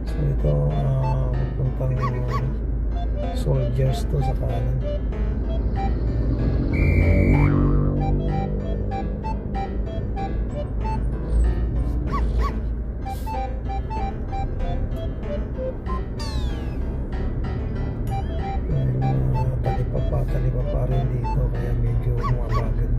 So ito puntang Soldiers to sa kanan. Talipa pa rin dito kaya medyo mabagal.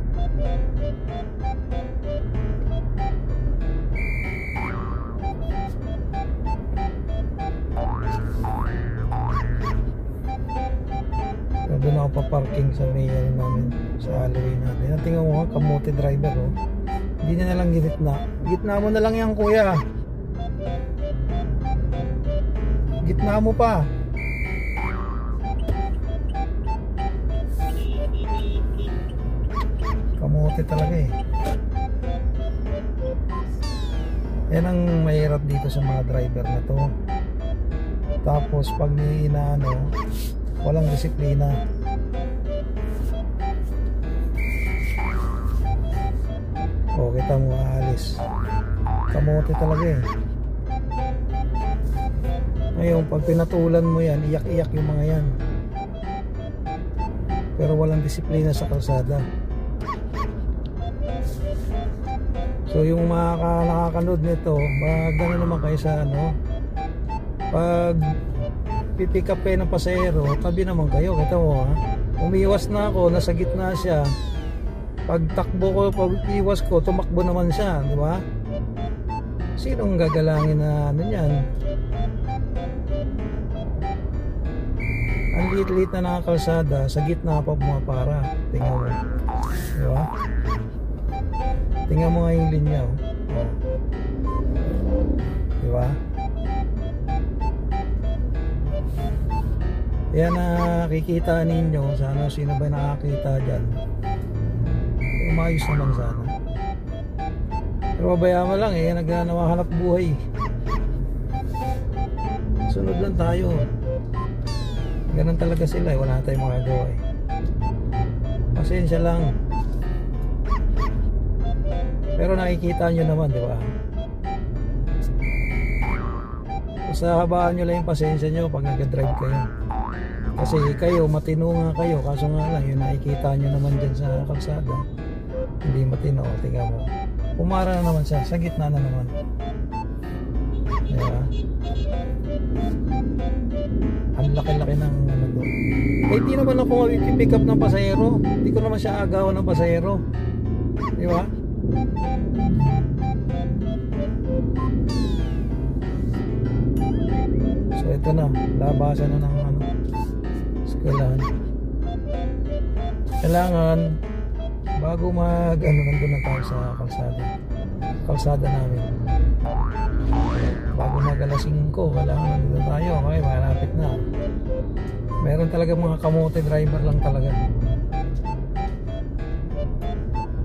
Doon ako pa-parking sa may namin, sa alleyway natin. Tingnan mo nga, kamote driver oh. Hindi na lang gitna. Gitna mo na lang yan kuya. Gitna mo pa. Kamote talaga eh. Yan ang mahirap dito sa mga driver na to. Tapos pag inaano, walang disiplina. O kita mo aalis. Kamote talaga eh. Ngayon pag pinatulan mo yan, iyak-iyak yung mga yan. Pero walang disiplina sa kalsada. So yung mga nakakanood nito, gano'n naman kayo sa ano, pag pipick up kayo ng pasahero, tabi naman kayo. Kita mo ha, umiwas na ako, nasa gitna siya. Pag takbo ko, pag iwas ko, tumakbo naman siya, di ba? Sinong gagalangin na ano yan? Ang liit-liit na nakakalsada, sa gitna pa pumapara. Tingnan mo, di ba? Tingnan mo nga yung linya oh. Di ba? Yan nakikita ninyo. Sana sino ba nakakita dyan, umayos naman sana. Pero babayaan mo lang eh, naghanap buhay. Sunod lang tayo. Ganun talaga sila eh, wala tayong magagawa eh. Pasensya lang. Pero nakikita nyo naman, di ba? Sa habaan nyo lang yung pasensya nyo pag nag-drive kayo. Kasi kayo, matino nga kayo. Kaso nga lang, yung nakikita nyo naman dyan sa kalsada, hindi matino. Tingnan mo, pumara na naman siya, sa gitna na naman. Diba? Ang laki-laki ng ano doon. Eh di naman ako pick up ng pasahero. Hindi ko naman siya agawan ng pasahero. Diba? So ito na, labasan na ng ano, eskwelahan. Kailangan bago mag ano, nandun na tayo sa kalsada namin. Bago mag alas 5, kailangan nandun tayo. Okay, malapit na. Meron talaga mga kamote driver lang talaga.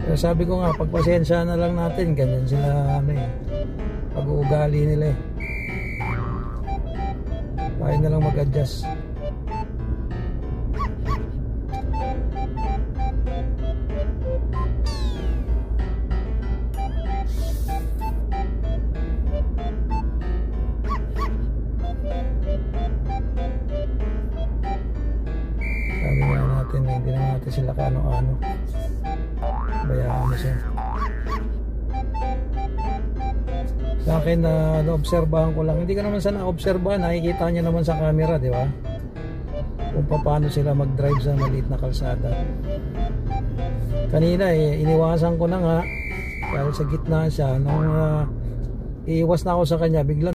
Pero sabi ko nga, pagpasensya na lang natin, ganyan sila ano eh, pag-uugali nila eh. Tayo na lang mag-adjust. Sabi nga natin, hindi na natin sila kano-ano. Bayaan mo siya. Sa akin na naobserbahan ko lang, hindi ka naman sa naobserbahan, nakikita niya naman sa camera, di ba? Kung paano sila mag-drive sa maliit na kalsada. Kanina iniwasan ko na nga dahil sa gitna siya. Nung iiwas na ako sa kanya, bigla